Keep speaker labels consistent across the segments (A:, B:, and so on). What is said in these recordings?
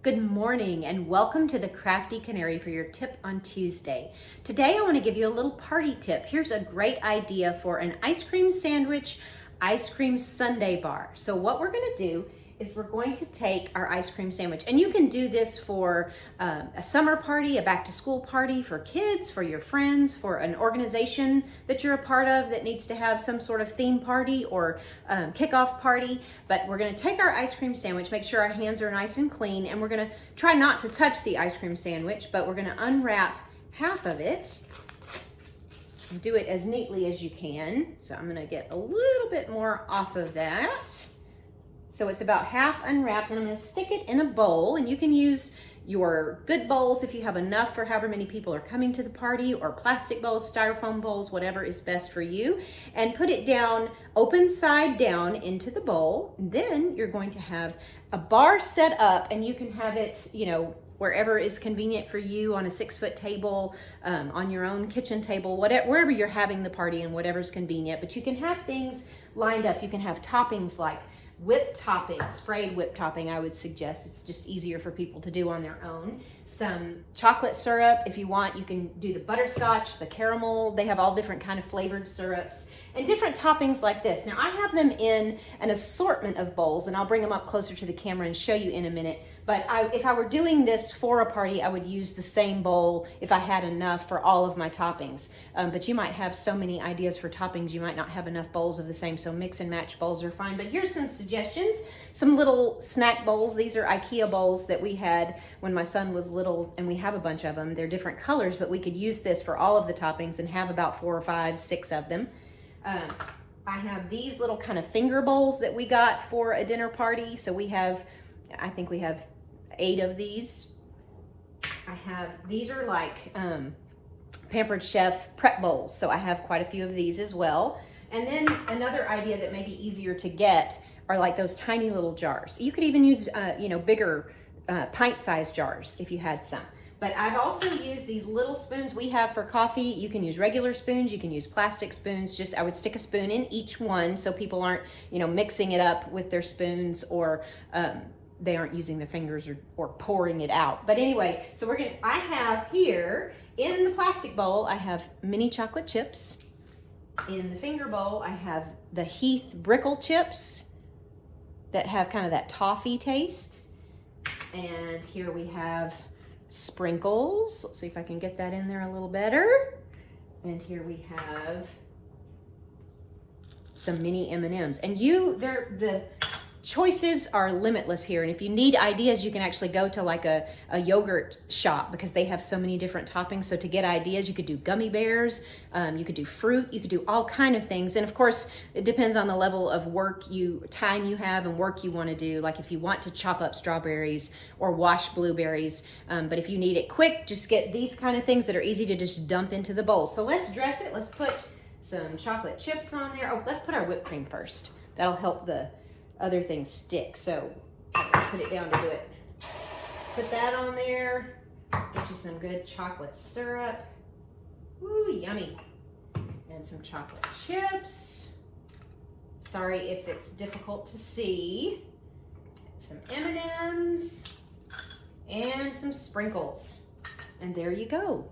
A: Good morning and welcome to the Crafty Canary for your tip on Tuesday. Today I want to give you a little party tip. Here's a great idea for an ice cream sandwich, ice cream sundae bar. So what we're going to do is we're going to take our ice cream sandwich, and you can do this for a summer party, a back to school party, for kids, for your friends, for an organization that you're a part of that needs to have some sort of theme party or kickoff party. But we're going to take our ice cream sandwich, make sure our hands are nice and clean, and we're going to try not to touch the ice cream sandwich, but we're going to unwrap half of it and do it as neatly as you can. So I'm going to get a little bit more off of that. So it's about half unwrapped, and I'm going to stick it in a bowl, and you can use your good bowls if you have enough for however many people are coming to the party, or plastic bowls, styrofoam bowls, whatever is best for you, and put it down, open side down into the bowl. Then you're going to have a bar set up, and you can have it, wherever is convenient for you, on a 6-foot table, on your own kitchen table, wherever you're having the party and whatever's convenient. But you can have things lined up. You can have toppings like whipped topping, sprayed whipped topping, I would suggest. It's just easier for people to do on their own. Some chocolate syrup, if you want. You can do the butterscotch, the caramel. They have all different kind of flavored syrups and different toppings like this. Now I have them in an assortment of bowls, and I'll bring them up closer to the camera and show you in a minute. But if I were doing this for a party, I would use the same bowl if I had enough for all of my toppings. But you might have so many ideas for toppings, you might not have enough bowls of the same, so mix and match bowls are fine. But here's some suggestions, some little snack bowls. These are IKEA bowls that we had when my son was little, and we have a bunch of them. They're different colors, but we could use this for all of the toppings and have about 4 or 5, 6 of them. I have these little kind of finger bowls that we got for a dinner party. So I think we have 8 of these. These are like Pampered Chef prep bowls. So I have quite a few of these as well. And then another idea that may be easier to get are like those tiny little jars. You could even use, bigger pint-sized jars if you had some. But I've also used these little spoons we have for coffee. You can use regular spoons, you can use plastic spoons. I would stick a spoon in each one so people aren't, mixing it up with their spoons, or they aren't using their fingers or pouring it out. But anyway, so I have here in the plastic bowl, I have mini chocolate chips. In the finger bowl, I have the Heath Brickle chips that have kind of that toffee taste. And here we have sprinkles. Let's see if I can get that in there a little better. And here we have some mini M&Ms. And the choices are limitless here. And if you need ideas, you can actually go to like a yogurt shop, because they have so many different toppings. So to get ideas, you could do gummy bears, you could do fruit, you could do all kind of things. And of course, it depends on the level of time you have and work you want to do. Like if you want to chop up strawberries or wash blueberries, but if you need it quick, just get these kind of things that are easy to just dump into the bowl. So let's dress it. Let's put some chocolate chips on there. Oh, let's put our whipped cream first. That'll help the other things stick. So I'll put it down to do it. Put that on there. Get you some good chocolate syrup. Ooh, yummy. And some chocolate chips. Sorry if it's difficult to see. Some M&Ms and some sprinkles. And there you go.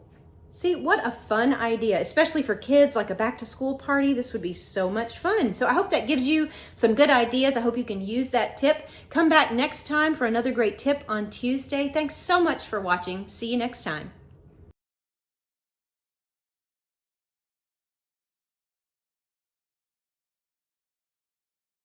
A: See, what a fun idea, especially for kids, like a back to school party. This would be so much fun. So I hope that gives you some good ideas. I hope you can use that tip. Come back next time for another great tip on Tuesday. Thanks so much for watching. See you next time.